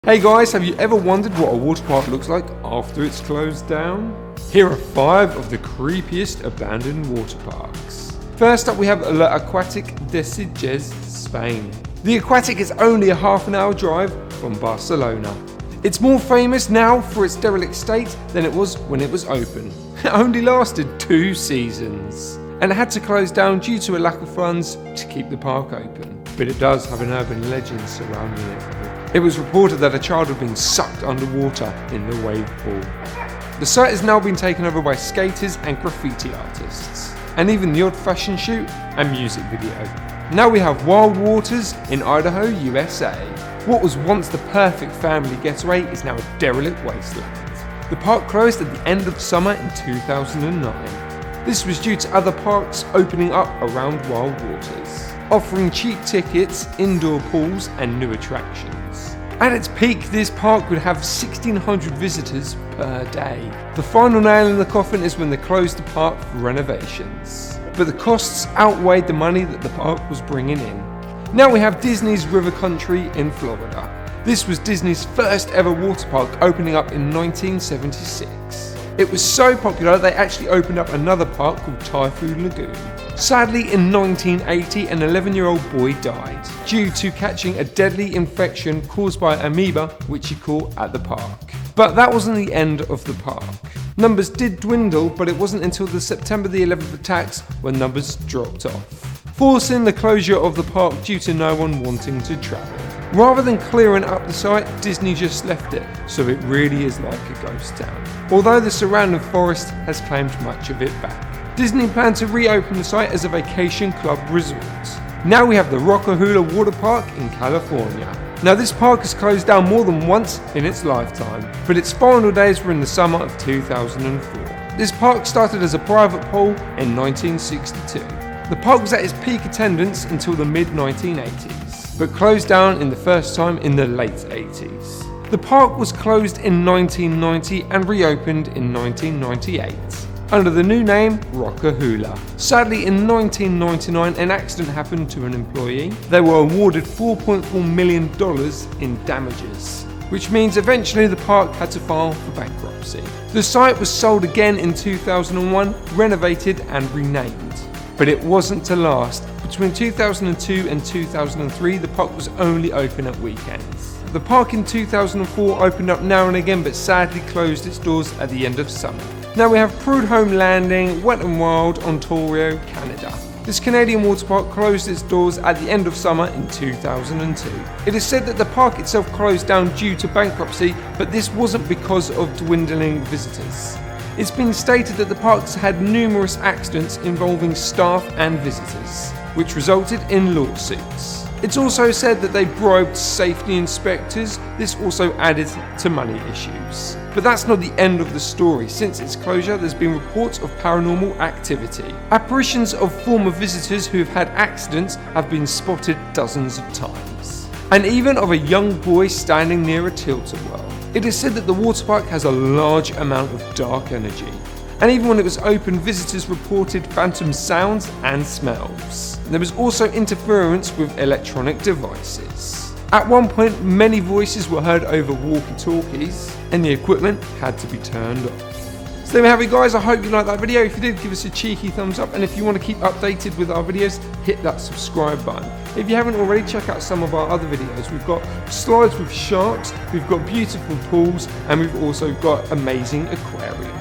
Hey guys, have you ever wondered what a water park looks like after it's closed down? Here are 5 of the creepiest abandoned water parks. First up we have La Aquatic de Sitges, Spain. The Aquatic is only a half an hour drive from Barcelona. It's more famous now for its derelict state than it was when it was open. It only lasted 2 seasons and it had to close down due to a lack of funds to keep the park open. But it does have an urban legend surrounding it. It was reported that a child had been sucked underwater in the wave pool. The site has now been taken over by skaters and graffiti artists, and even the odd fashion shoot and music video. Now we have Wild Waters in Idaho, USA. What was once the perfect family getaway is now a derelict wasteland. The park closed at the end of summer in 2009. This was due to other parks opening up around Wild Waters, offering cheap tickets, indoor pools and new attractions. At its peak, this park would have 1,600 visitors per day. The final nail in the coffin is when they closed the park for renovations. But the costs outweighed the money that the park was bringing in. Now we have Disney's River Country in Florida. This was Disney's first ever water park, opening up in 1976. It was so popular they actually opened up another park called Typhoon Lagoon. Sadly, in 1980, an 11-year-old boy died due to catching a deadly infection caused by amoeba which he caught at the park. But that wasn't the end of the park. Numbers did dwindle, but it wasn't until the September the 11th attacks when numbers dropped off, forcing the closure of the park due to no one wanting to travel. Rather than clearing up the site, Disney just left it, so it really is like a ghost town. Although the surrounding forest has claimed much of it back. Disney planned to reopen the site as a vacation club resort. Now we have the Rock-A-Hula Waterpark in California. Now this park has closed down more than once in its lifetime, but its final days were in the summer of 2004. This park started as a private pool in 1962. The park was at its peak attendance until the mid-1980s, but closed down in the first time in the late 80s. The park was closed in 1990 and reopened in 1998. Under the new name Rock-A-Hula. Sadly, in 1999 an accident happened to an employee. They were awarded $4.4 million in damages, which means eventually the park had to file for bankruptcy. The site was sold again in 2001, renovated and renamed. But it wasn't to last. Between 2002 and 2003 the park was only open at weekends. The park in 2004 opened up now and again but sadly closed its doors at the end of summer. Now we have Prudhomme Landing, Wet n Wild, Ontario, Canada. This Canadian water park closed its doors at the end of summer in 2002. It is said that the park itself closed down due to bankruptcy, but this wasn't because of dwindling visitors. It's been stated that the parks had numerous accidents involving staff and visitors, which resulted in lawsuits. It's also said that they bribed safety inspectors. This also added to money issues. But that's not the end of the story. Since its closure, there's been reports of paranormal activity. Apparitions of former visitors who have had accidents have been spotted dozens of times. And even of a young boy standing near a tilt-a-whirl. It is said that the water park has a large amount of dark energy. And even when it was open, visitors reported phantom sounds and smells. There was also interference with electronic devices. At one point, many voices were heard over walkie-talkies, and the equipment had to be turned off. So there we have it guys, I hope you liked that video. If you did, give us a cheeky thumbs up, and if you want to keep updated with our videos, hit that subscribe button. If you haven't already, check out some of our other videos. We've got slides with sharks, we've got beautiful pools, and we've also got amazing aquarium.